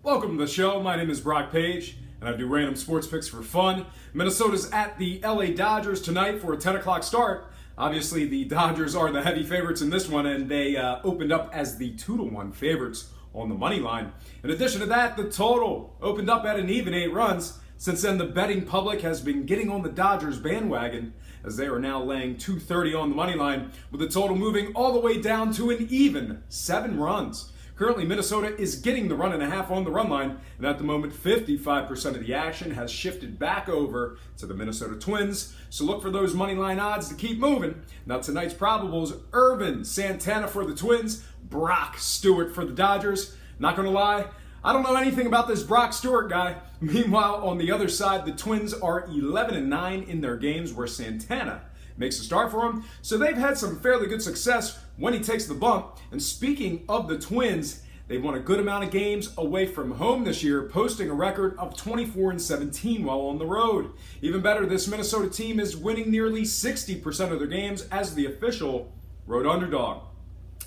Welcome to the show. My name is Brock Page, and I do random sports picks for fun. Minnesota's at the LA Dodgers tonight for a 10 o'clock start. Obviously, the Dodgers are the heavy favorites in this one, and they opened up as the 2-1 favorites on the money line. In addition to that, the total opened up at an even 8 runs. Since then, the betting public has been getting on the Dodgers bandwagon, as they are now laying 230 on the money line, with the total moving all the way down to an even 7 runs. Currently, Minnesota is getting the 1.5 on the run line, and at the moment, 55% of the action has shifted back over to the Minnesota Twins. So look for those money line odds to keep moving. Now, tonight's probables: Irvin Santana for the Twins, Brock Stewart for the Dodgers. Not going to lie, I don't know anything about this Brock Stewart guy. Meanwhile, on the other side, the Twins are 11-9 in their games where Santana makes a start for him. So they've had some fairly good success when he takes the bump. And speaking of the Twins, they've won a good amount of games away from home this year, posting a record of 24-17 while on the road. Even better, this Minnesota team is winning nearly 60% of their games as the official road underdog.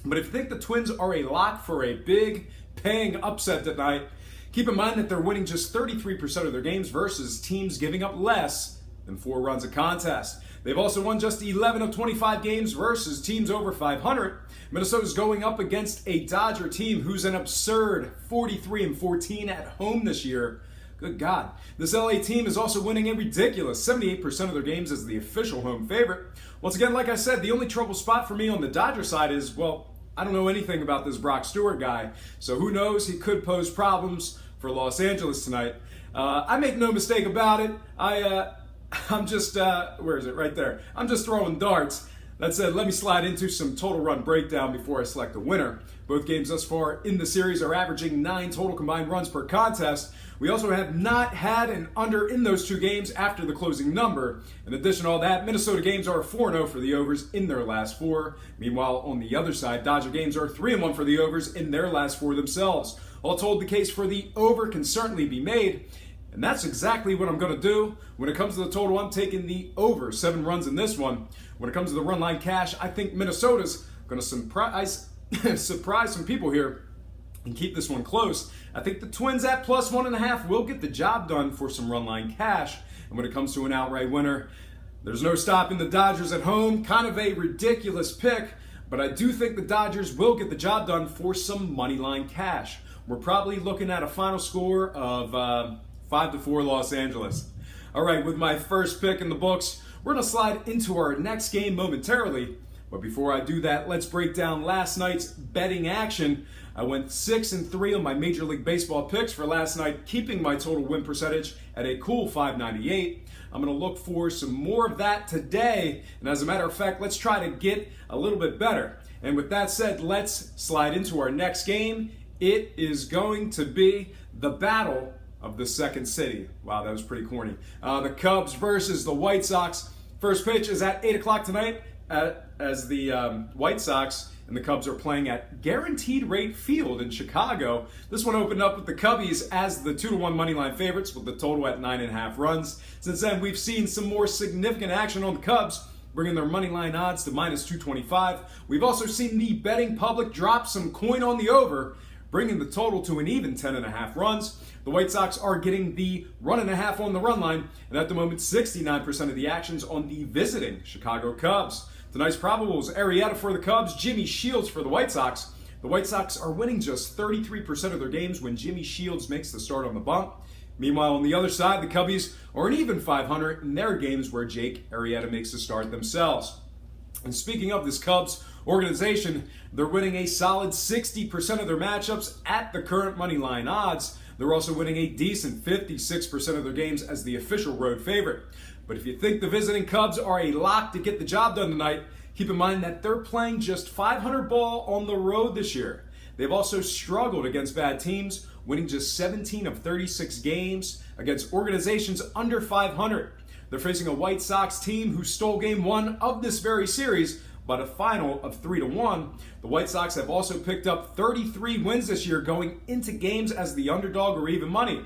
But if you think the Twins are a lock for a big paying upset tonight, keep in mind that they're winning just 33% of their games versus teams giving up less than 4 runs a contest. They've also won just 11 of 25 games versus teams over 500. Minnesota's going up against a Dodger team who's an absurd 43-14 at home this year. Good God. This LA team is also winning a ridiculous 78% of their games as the official home favorite. Once again, like I said, the only trouble spot for me on the Dodger side is, well, I don't know anything about this Brock Stewart guy, so who knows, he could pose problems for Los Angeles tonight. I make no mistake about it. I'm just, where is it? Right there. I'm just throwing darts. That said, let me slide into some total run breakdown before I select a winner. Both games thus far in the series are averaging 9 total combined runs per contest. We also have not had an under in those 2 games after the closing number. In addition to all that, Minnesota games are 4-0 for the overs in their last 4. Meanwhile, on the other side, Dodger games are 3-1 for the overs in their last 4 themselves. All told, the case for the over can certainly be made. And that's exactly what I'm going to do. When it comes to the total, I'm taking the over 7 runs in this one. When it comes to the run line cash, I think Minnesota's going to surprise some people here and keep this one close. I think the Twins at plus 1.5 will get the job done for some run line cash. And when it comes to an outright winner, there's no stopping the Dodgers at home. Kind of a ridiculous pick, but I do think the Dodgers will get the job done for some money line cash. We're probably looking at a final score of 5-4 Los Angeles. All right, with my first pick in the books, we're going to slide into our next game momentarily. But before I do that, let's break down last night's betting action. I went 6-3 on my Major League Baseball picks for last night, keeping my total win percentage at a cool 598. I'm going to look for some more of that today. And as a matter of fact, let's try to get a little bit better. And with that said, let's slide into our next game. It is going to be the battle of the second city. Wow, that was pretty corny. The Cubs versus the White Sox. First pitch is at 8 o'clock tonight as the White Sox and the Cubs are playing at Guaranteed Rate Field in Chicago. This one opened up with the Cubbies as the 2-1 moneyline favorites with the total at 9.5 runs. Since then, we've seen some more significant action on the Cubs, bringing their moneyline odds to minus 225. We've also seen the betting public drop some coin on the over, bringing the total to an even 10.5 runs. The White Sox are getting the 1.5 on the run line, and at the moment, 69% of the action's on the visiting Chicago Cubs. Tonight's probables: Arrieta for the Cubs, Jimmy Shields for the White Sox. The White Sox are winning just 33% of their games when Jimmy Shields makes the start on the bump. Meanwhile, on the other side, the Cubbies are an even 500 in their games where Jake Arrieta makes the start themselves. And speaking of this Cubs organization, they're winning a solid 60% of their matchups at the current money line odds. They're also winning a decent 56% of their games as the official road favorite. But if you think the visiting Cubs are a lock to get the job done tonight, keep in mind that they're playing just 500 ball on the road this year. They've also struggled against bad teams, winning just 17 of 36 games against organizations under 500. They're facing a White Sox team who stole Game 1 of this very series, but a final of 3-1. The White Sox have also picked up 33 wins this year, going into games as the underdog or even money.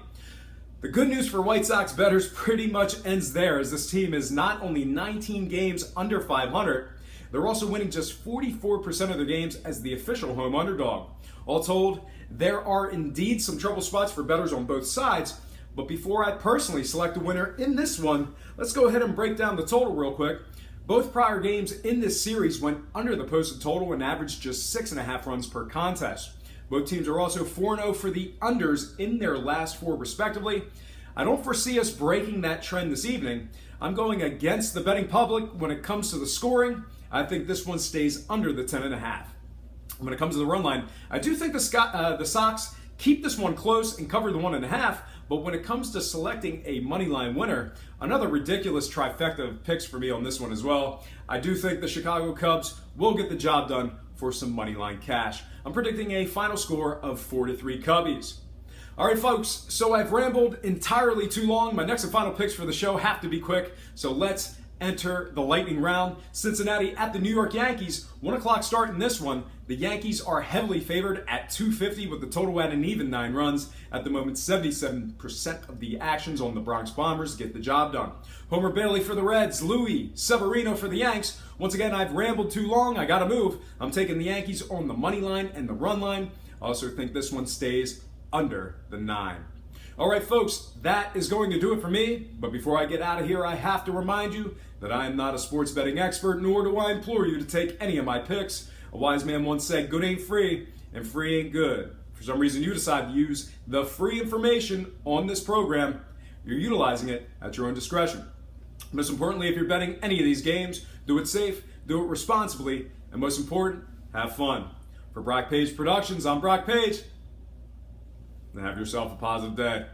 The good news for White Sox bettors pretty much ends there, as this team is not only 19 games under 500, they're also winning just 44% of their games as the official home underdog. All told, there are indeed some trouble spots for bettors on both sides, but before I personally select a winner in this one, let's go ahead and break down the total real quick. Both prior games in this series went under the posted total and averaged just 6.5 runs per contest. Both teams are also 4-0 for the unders in their last 4 respectively. I don't foresee us breaking that trend this evening. I'm going against the betting public when it comes to the scoring. I think this one stays under the 10.5. When it comes to the run line, I do think the Sox keep this one close and cover the 1.5, but when it comes to selecting a Moneyline winner, another ridiculous trifecta of picks for me on this one as well. I do think the Chicago Cubs will get the job done for some Moneyline cash. I'm predicting a final score of 4-3 Cubbies. All right, folks, so I've rambled entirely too long. My next and final picks for the show have to be quick, so let's enter the lightning round. Cincinnati at the New York Yankees, 1 o'clock start in this one. The Yankees are heavily favored at 250 with the total at an even 9 runs. At the moment, 77% of the actions on the Bronx Bombers get the job done. Homer Bailey for the Reds, Louis Severino for the Yanks. Once again, I've rambled too long. I gotta move. I'm taking the Yankees on the money line and the run line. I also think this one stays under the 9. All right, folks, that is going to do it for me. But before I get out of here, I have to remind you that I am not a sports betting expert, nor do I implore you to take any of my picks. A wise man once said, good ain't free, and free ain't good. For some reason, you decide to use the free information on this program. You're utilizing it at your own discretion. Most importantly, if you're betting any of these games, do it safe, do it responsibly, and most important, have fun. For Brock Page Productions, I'm Brock Page. And have yourself a positive day.